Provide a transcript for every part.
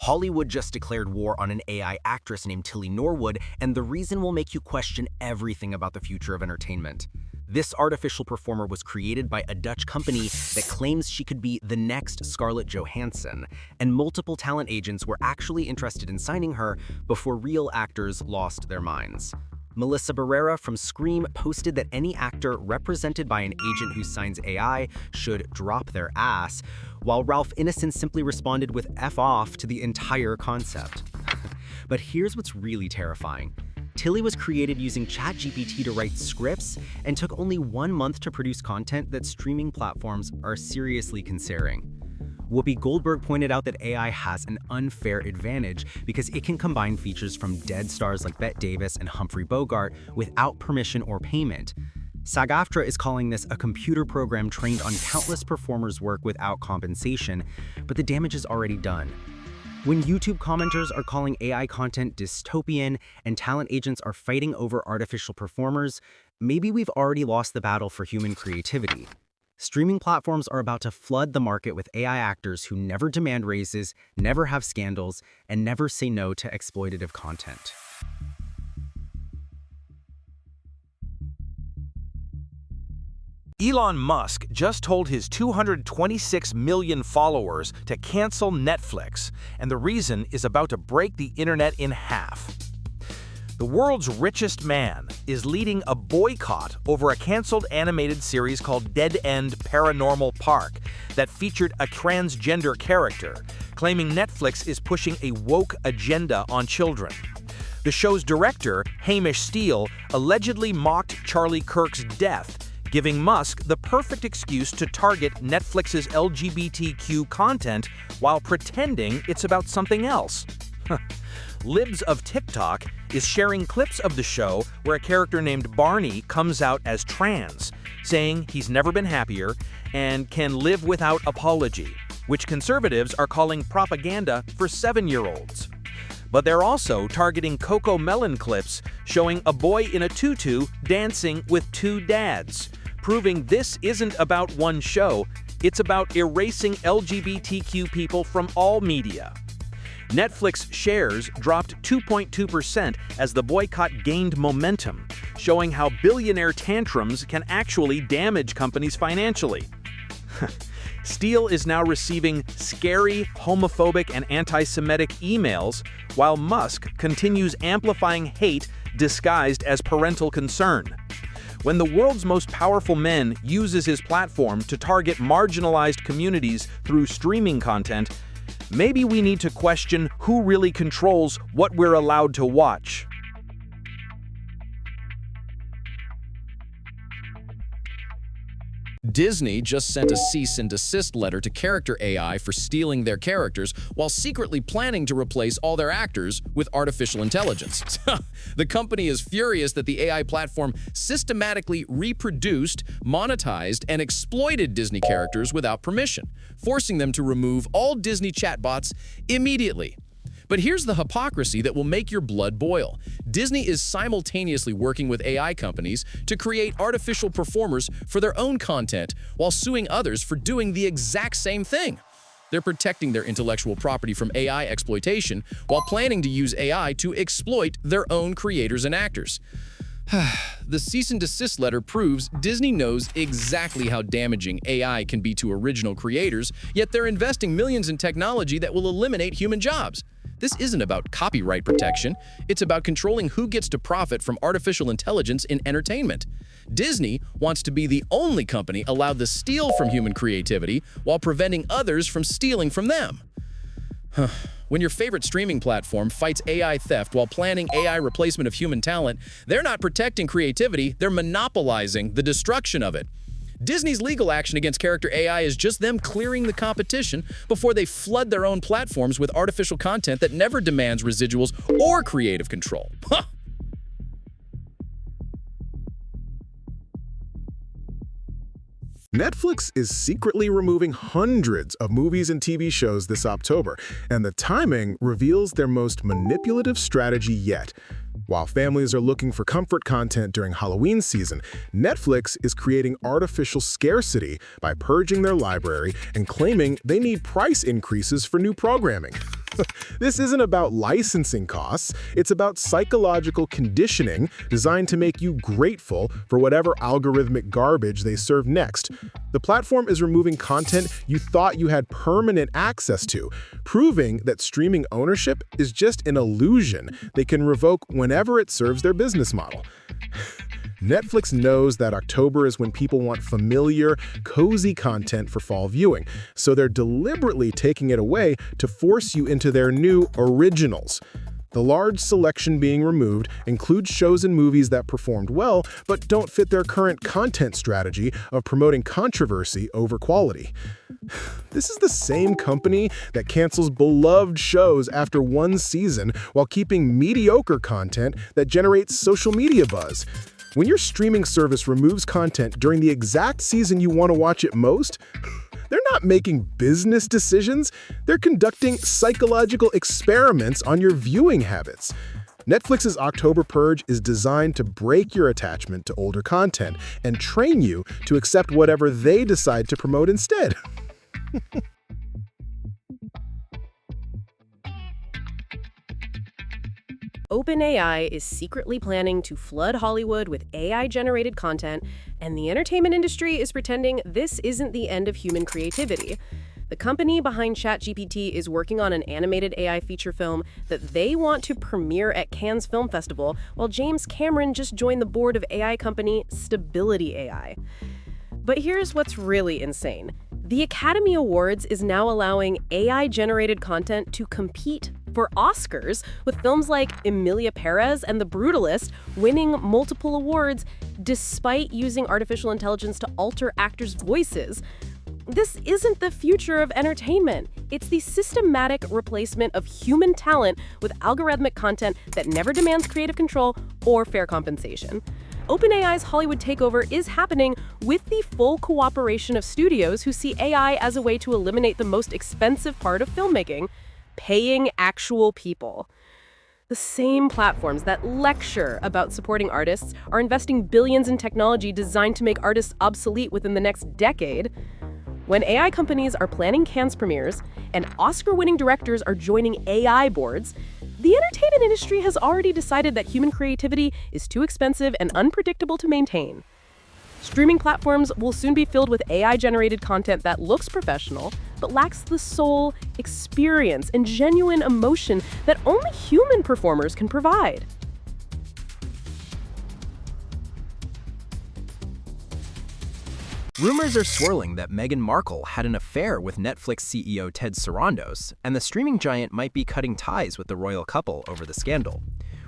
Hollywood just declared war on an AI actress named Tilly Norwood, and the reason will make you question everything about the future of entertainment. This artificial performer was created by a Dutch company that claims she could be the next Scarlett Johansson, and multiple talent agents were actually interested in signing her before real actors lost their minds. Melissa Barrera from Scream posted that any actor represented by an agent who signs AI should drop their ass, while Ralph Ineson simply responded with F off to the entire concept. But here's what's really terrifying. Tilly was created using ChatGPT to write scripts and took only 1 month to produce content that streaming platforms are seriously considering. Whoopi Goldberg pointed out that AI has an unfair advantage because it can combine features from dead stars like Bette Davis and Humphrey Bogart without permission or payment. SAG-AFTRA is calling this a computer program trained on countless performers' work without compensation, but the damage is already done. When YouTube commenters are calling AI content dystopian and talent agents are fighting over artificial performers, maybe we've already lost the battle for human creativity. Streaming platforms are about to flood the market with AI actors who never demand raises, never have scandals, and never say no to exploitative content. Elon Musk just told his 226 million followers to cancel Netflix, and the reason is about to break the internet in half. The world's richest man is leading a boycott over a canceled animated series called Dead End Paranormal Park that featured a transgender character, claiming Netflix is pushing a woke agenda on children. The show's director, Hamish Steele, allegedly mocked Charlie Kirk's death, giving Musk the perfect excuse to target Netflix's LGBTQ content while pretending it's about something else. Libs of TikTok is sharing clips of the show where a character named Barney comes out as trans, saying he's never been happier and can live without apology, which conservatives are calling propaganda for 7-year-olds. But they're also targeting Coco Melon clips showing a boy in a tutu dancing with 2 dads, proving this isn't about one show, it's about erasing LGBTQ people from all media. Netflix shares dropped 2.2% as the boycott gained momentum, showing how billionaire tantrums can actually damage companies financially. Steele is now receiving scary, homophobic, and anti-Semitic emails, while Musk continues amplifying hate disguised as parental concern. When the world's most powerful man uses his platform to target marginalized communities through streaming content, maybe we need to question who really controls what we're allowed to watch. Disney just sent a cease and desist letter to character AI for stealing their characters while secretly planning to replace all their actors with artificial intelligence. The company is furious that the AI platform systematically reproduced, monetized, and exploited Disney characters without permission, forcing them to remove all Disney chatbots immediately. But here's the hypocrisy that will make your blood boil. Disney is simultaneously working with AI companies to create artificial performers for their own content while suing others for doing the exact same thing. They're protecting their intellectual property from AI exploitation while planning to use AI to exploit their own creators and actors. The cease and desist letter proves Disney knows exactly how damaging AI can be to original creators, yet they're investing millions in technology that will eliminate human jobs. This isn't about copyright protection, it's about controlling who gets to profit from artificial intelligence in entertainment. Disney wants to be the only company allowed to steal from human creativity while preventing others from stealing from them. When your favorite streaming platform fights AI theft while planning AI replacement of human talent, they're not protecting creativity, they're monopolizing the destruction of it. Disney's legal action against character AI is just them clearing the competition before they flood their own platforms with artificial content that never demands residuals or creative control. Netflix is secretly removing hundreds of movies and TV shows this October, and the timing reveals their most manipulative strategy yet. While families are looking for comfort content during Halloween season, Netflix is creating artificial scarcity by purging their library and claiming they need price increases for new programming. This isn't about licensing costs, it's about psychological conditioning designed to make you grateful for whatever algorithmic garbage they serve next. The platform is removing content you thought you had permanent access to, proving that streaming ownership is just an illusion they can revoke whenever it serves their business model. Netflix knows that October is when people want familiar, cozy content for fall viewing, so they're deliberately taking it away to force you into their new originals. The large selection being removed includes shows and movies that performed well but don't fit their current content strategy of promoting controversy over quality. This is the same company that cancels beloved shows after one season while keeping mediocre content that generates social media buzz. When your streaming service removes content during the exact season you want to watch it most, they're not making business decisions, they're conducting psychological experiments on your viewing habits. Netflix's October Purge is designed to break your attachment to older content and train you to accept whatever they decide to promote instead. OpenAI is secretly planning to flood Hollywood with AI-generated content, and the entertainment industry is pretending this isn't the end of human creativity. The company behind ChatGPT is working on an animated AI feature film that they want to premiere at Cannes Film Festival, while James Cameron just joined the board of AI company Stability AI. But here's what's really insane. The Academy Awards is now allowing AI-generated content to compete for Oscars, with films like Emilia Perez and The Brutalist winning multiple awards despite using artificial intelligence to alter actors' voices. This isn't the future of entertainment. It's the systematic replacement of human talent with algorithmic content that never demands creative control or fair compensation. OpenAI's Hollywood takeover is happening with the full cooperation of studios who see AI as a way to eliminate the most expensive part of filmmaking: paying actual people. The same platforms that lecture about supporting artists are investing billions in technology designed to make artists obsolete within the next decade. When AI companies are planning Cannes premieres and Oscar-winning directors are joining AI boards, the entertainment industry has already decided that human creativity is too expensive and unpredictable to maintain. Streaming platforms will soon be filled with AI-generated content that looks professional, but lacks the soul, experience, and genuine emotion that only human performers can provide. Rumors are swirling that Meghan Markle had an affair with Netflix CEO Ted Sarandos, and the streaming giant might be cutting ties with the royal couple over the scandal.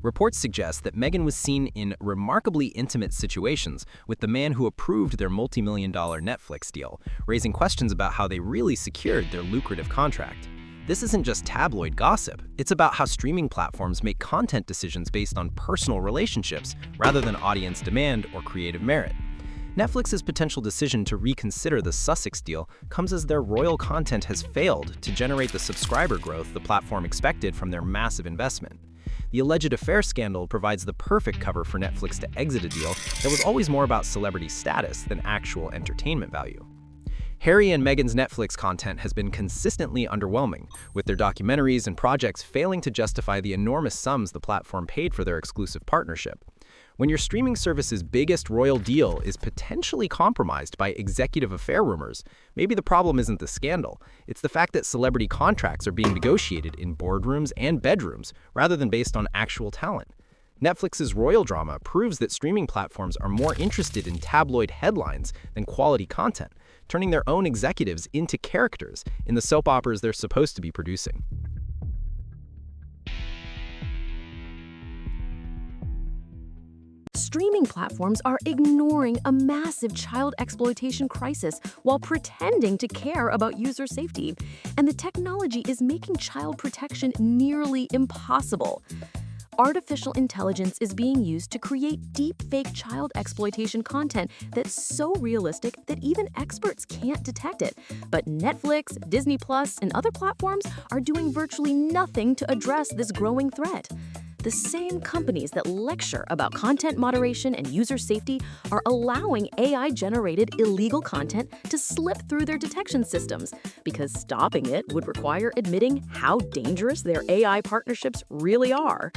Reports suggest that Meghan was seen in remarkably intimate situations with the man who approved their multi-million-dollar Netflix deal, raising questions about how they really secured their lucrative contract. This isn't just tabloid gossip, it's about how streaming platforms make content decisions based on personal relationships rather than audience demand or creative merit. Netflix's potential decision to reconsider the Sussex deal comes as their royal content has failed to generate the subscriber growth the platform expected from their massive investment. The alleged affair scandal provides the perfect cover for Netflix to exit a deal that was always more about celebrity status than actual entertainment value. Harry and Meghan's Netflix content has been consistently underwhelming, with their documentaries and projects failing to justify the enormous sums the platform paid for their exclusive partnership. When your streaming service's biggest royal deal is potentially compromised by executive affair rumors, maybe the problem isn't the scandal, it's the fact that celebrity contracts are being negotiated in boardrooms and bedrooms rather than based on actual talent. Netflix's royal drama proves that streaming platforms are more interested in tabloid headlines than quality content, turning their own executives into characters in the soap operas they're supposed to be producing. Streaming platforms are ignoring a massive child exploitation crisis while pretending to care about user safety, and the technology is making child protection nearly impossible. Artificial intelligence is being used to create deepfake child exploitation content that's so realistic that even experts can't detect it. But Netflix, Disney+, and other platforms are doing virtually nothing to address this growing threat. The same companies that lecture about content moderation and user safety are allowing AI-generated illegal content to slip through their detection systems, because stopping it would require admitting how dangerous their AI partnerships really are.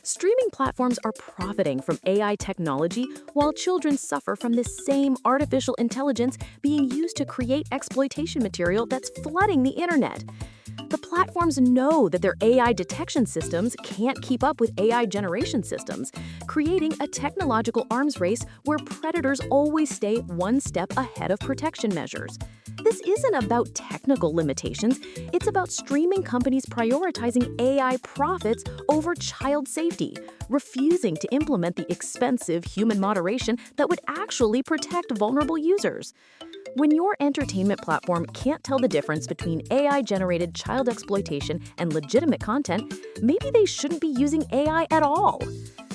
Streaming platforms are profiting from AI technology while children suffer from the same artificial intelligence being used to create exploitation material that's flooding the internet. The platforms know that their AI detection systems can't keep up with AI generation systems, creating a technological arms race where predators always stay one step ahead of protection measures. This isn't about technical limitations, it's about streaming companies prioritizing AI profits over child safety, refusing to implement the expensive human moderation that would actually protect vulnerable users. When your entertainment platform can't tell the difference between AI-generated child exploitation and legitimate content, maybe they shouldn't be using AI at all.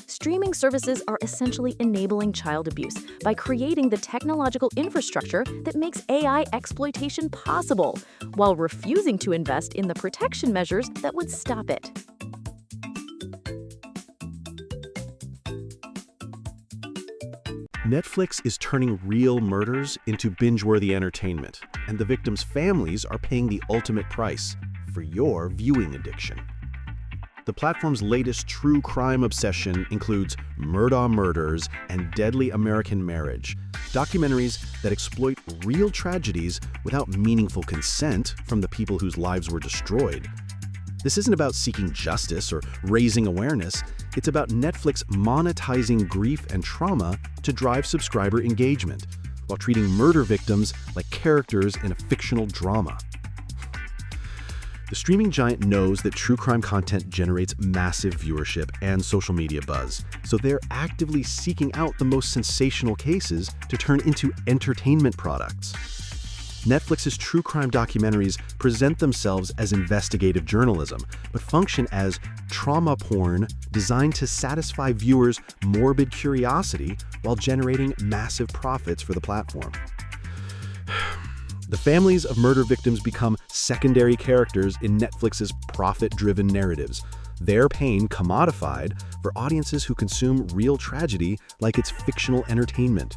Streaming services are essentially enabling child abuse by creating the technological infrastructure that makes AI exploitation possible, while refusing to invest in the protection measures that would stop it. Netflix is turning real murders into binge-worthy entertainment, and the victims' families are paying the ultimate price for your viewing addiction. The platform's latest true crime obsession includes Murdaugh Murders and Deadly American Marriage, documentaries that exploit real tragedies without meaningful consent from the people whose lives were destroyed. This isn't about seeking justice or raising awareness. It's about Netflix monetizing grief and trauma to drive subscriber engagement, while treating murder victims like characters in a fictional drama. The streaming giant knows that true crime content generates massive viewership and social media buzz, so they're actively seeking out the most sensational cases to turn into entertainment products. Netflix's true crime documentaries present themselves as investigative journalism, but function as trauma porn designed to satisfy viewers' morbid curiosity while generating massive profits for the platform. The families of murder victims become secondary characters in Netflix's profit-driven narratives, their pain commodified for audiences who consume real tragedy like it's fictional entertainment.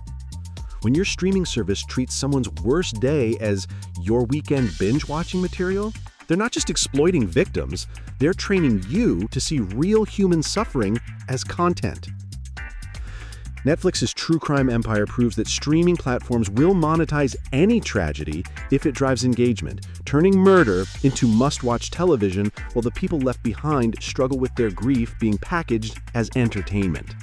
When your streaming service treats someone's worst day as your weekend binge-watching material, they're not just exploiting victims, they're training you to see real human suffering as content. Netflix's true crime empire proves that streaming platforms will monetize any tragedy if it drives engagement, turning murder into must-watch television while the people left behind struggle with their grief being packaged as entertainment.